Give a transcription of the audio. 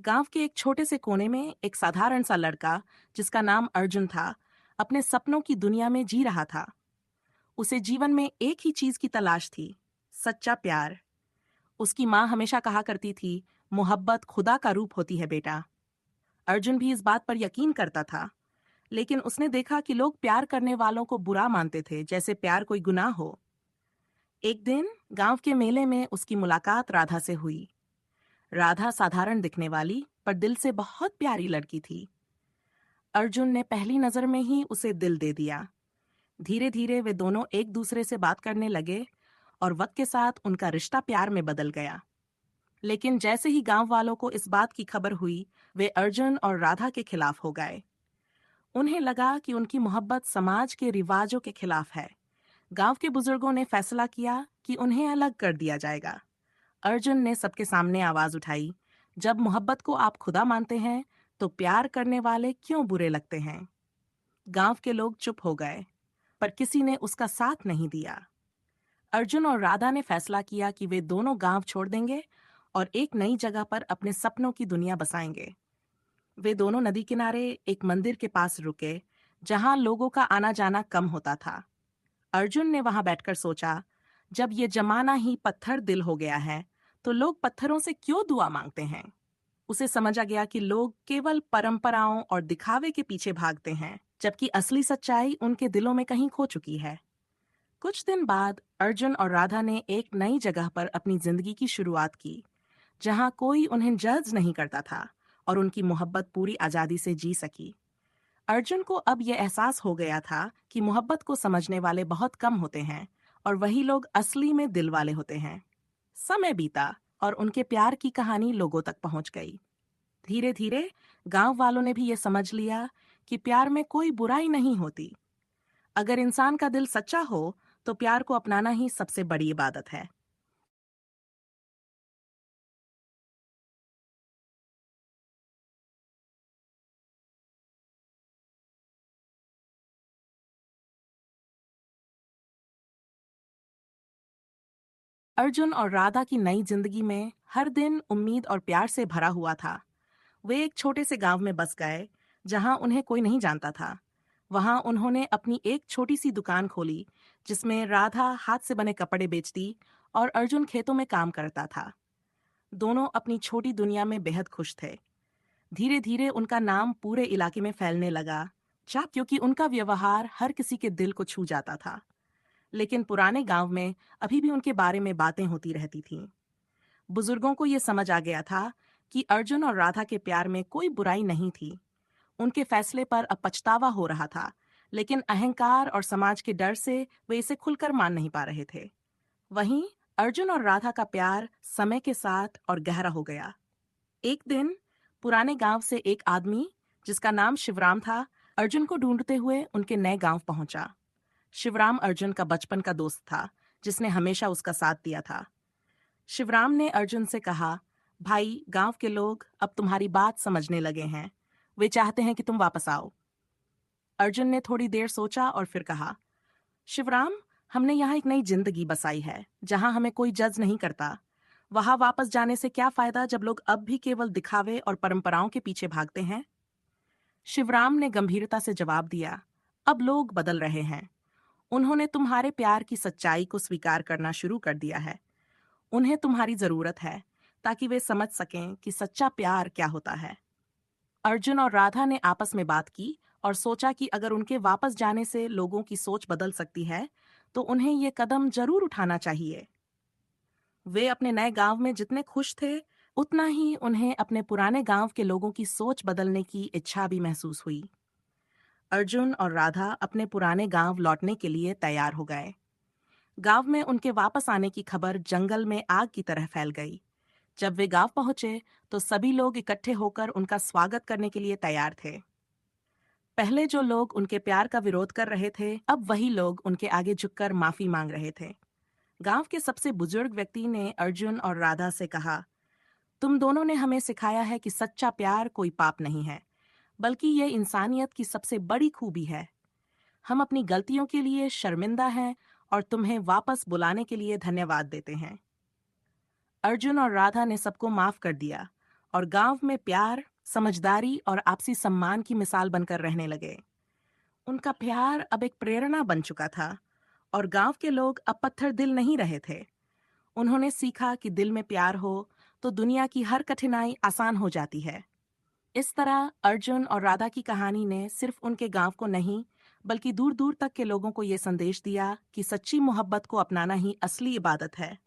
गांव के एक छोटे से कोने में एक साधारण सा लड़का जिसका नाम अर्जुन था अपने सपनों की दुनिया में जी रहा था। उसे जीवन में एक ही चीज की तलाश थी, सच्चा प्यार। उसकी माँ हमेशा कहा करती थी, मोहब्बत खुदा का रूप होती है बेटा। अर्जुन भी इस बात पर यकीन करता था, लेकिन उसने देखा कि लोग प्यार करने वालों को बुरा मानते थे, जैसे प्यार कोई गुनाह हो। एक दिन गांव के मेले में उसकी मुलाकात राधा से हुई। राधा साधारण दिखने वाली पर दिल से बहुत प्यारी लड़की थी। अर्जुन ने पहली नजर में ही उसे दिल दे दिया। धीरे धीरे वे दोनों एक दूसरे से बात करने लगे और वक्त के साथ उनका रिश्ता प्यार में बदल गया। लेकिन जैसे ही गांव वालों को इस बात की खबर हुई, वे अर्जुन और राधा के खिलाफ हो गए। उन्हें लगा कि उनकी मोहब्बत समाज के रिवाजों के खिलाफ है। गांव के बुजुर्गों ने फैसला किया कि उन्हें अलग कर दिया जाएगा। अर्जुन ने सबके सामने आवाज उठाई, जब मोहब्बत को आप खुदा मानते हैं तो प्यार करने वाले क्यों बुरे लगते हैं। गांव के लोग चुप हो गए, पर किसी ने उसका साथ नहीं दिया। अर्जुन और राधा ने फैसला किया कि वे दोनों गांव छोड़ देंगे और एक नई जगह पर अपने सपनों की दुनिया बसाएंगे। वे दोनों नदी किनारे एक मंदिर के पास रुके, जहां लोगों का आना जाना कम होता था। अर्जुन ने वहां बैठकर सोचा, जब ये जमाना ही पत्थर दिल हो गया है तो लोग पत्थरों से क्यों दुआ मांगते हैं। उसे समझ आ गया कि लोग केवल परंपराओं और दिखावे के पीछे भागते हैं, जबकि असली सच्चाई उनके दिलों में कहीं खो चुकी है। कुछ दिन बाद अर्जुन और राधा ने एक नई जगह पर अपनी जिंदगी की शुरुआत की, जहां कोई उन्हें जज नहीं करता था और उनकी मोहब्बत पूरी आजादी से जी सकी। अर्जुन को अब यह एहसास हो गया था कि मोहब्बत को समझने वाले बहुत कम होते हैं और वही लोग असली में दिल वाले होते हैं। समय बीता और उनके प्यार की कहानी लोगों तक पहुंच गई। धीरे धीरे गांव वालों ने भी ये समझ लिया कि प्यार में कोई बुराई नहीं होती। अगर इंसान का दिल सच्चा हो तो प्यार को अपनाना ही सबसे बड़ी इबादत है। अर्जुन और राधा की नई जिंदगी में हर दिन उम्मीद और प्यार से भरा हुआ था। वे एक छोटे से गांव में बस गए, जहां उन्हें कोई नहीं जानता था। वहां उन्होंने अपनी एक छोटी सी दुकान खोली, जिसमें राधा हाथ से बने कपड़े बेचती और अर्जुन खेतों में काम करता था। दोनों अपनी छोटी दुनिया में बेहद खुश थे। धीरे धीरे उनका नाम पूरे इलाके में फैलने लगा, जा क्योंकि उनका व्यवहार हर किसी के दिल को छू जाता था। लेकिन पुराने गांव में अभी भी उनके बारे में बातें होती रहती थीं। बुजुर्गों को ये समझ आ गया था कि अर्जुन और राधा के प्यार में कोई बुराई नहीं थी। उनके फैसले पर अब पछतावा हो रहा था, लेकिन अहंकार और समाज के डर से वे इसे खुलकर मान नहीं पा रहे थे। वहीं अर्जुन और राधा का प्यार समय के साथ और गहरा हो गया। एक दिन पुराने गांव से एक आदमी, जिसका नाम शिवराम था, अर्जुन को ढूंढते हुए उनके नए गांव पहुंचा। शिवराम अर्जुन का बचपन का दोस्त था, जिसने हमेशा उसका साथ दिया था। शिवराम ने अर्जुन से कहा, भाई, गांव के लोग अब तुम्हारी बात समझने लगे हैं। वे चाहते हैं कि तुम वापस आओ। अर्जुन ने थोड़ी देर सोचा और फिर कहा, शिवराम, हमने यहाँ एक नई जिंदगी बसाई है, जहाँ हमें कोई जज नहीं करता। वहां वापस जाने से क्या फायदा जब लोग अब भी केवल दिखावे और परंपराओं के पीछे भागते हैं। शिवराम ने गंभीरता से जवाब दिया, अब लोग बदल रहे हैं। उन्होंने तुम्हारे प्यार की सच्चाई को स्वीकार करना शुरू कर दिया है। उन्हें तुम्हारी जरूरत है, ताकि वे समझ सकें कि सच्चा प्यार क्या होता है। अर्जुन और राधा ने आपस में बात की और सोचा कि अगर उनके वापस जाने से लोगों की सोच बदल सकती है, तो उन्हें ये कदम जरूर उठाना चाहिए। वे अपने नए गांव में जितने खुश थे, उतना ही उन्हें अपने पुराने गांव के लोगों की सोच बदलने की इच्छा भी महसूस हुई। अर्जुन और राधा अपने पुराने गांव लौटने के लिए तैयार हो गए। गांव में उनके वापस आने की खबर जंगल में आग की तरह फैल गई। जब वे गांव पहुंचे तो सभी लोग इकट्ठे होकर उनका स्वागत करने के लिए तैयार थे। पहले जो लोग उनके प्यार का विरोध कर रहे थे, अब वही लोग उनके आगे झुककर माफी मांग रहे थे। गांव के सबसे बुजुर्ग व्यक्ति ने अर्जुन और राधा से कहा, तुम दोनों ने हमें सिखाया है कि सच्चा प्यार कोई पाप नहीं है, बल्कि ये इंसानियत की सबसे बड़ी खूबी है। हम अपनी गलतियों के लिए शर्मिंदा हैं और तुम्हें वापस बुलाने के लिए धन्यवाद देते हैं। अर्जुन और राधा ने सबको माफ कर दिया और गांव में प्यार, समझदारी और आपसी सम्मान की मिसाल बनकर रहने लगे। उनका प्यार अब एक प्रेरणा बन चुका था और गांव के लोग अब पत्थर दिल नहीं रहे थे। उन्होंने सीखा कि दिल में प्यार हो तो दुनिया की हर कठिनाई आसान हो जाती है। इस तरह अर्जुन और राधा की कहानी ने सिर्फ उनके गांव को नहीं, बल्कि दूर दूर तक के लोगों को ये संदेश दिया कि सच्ची मोहब्बत को अपनाना ही असली इबादत है।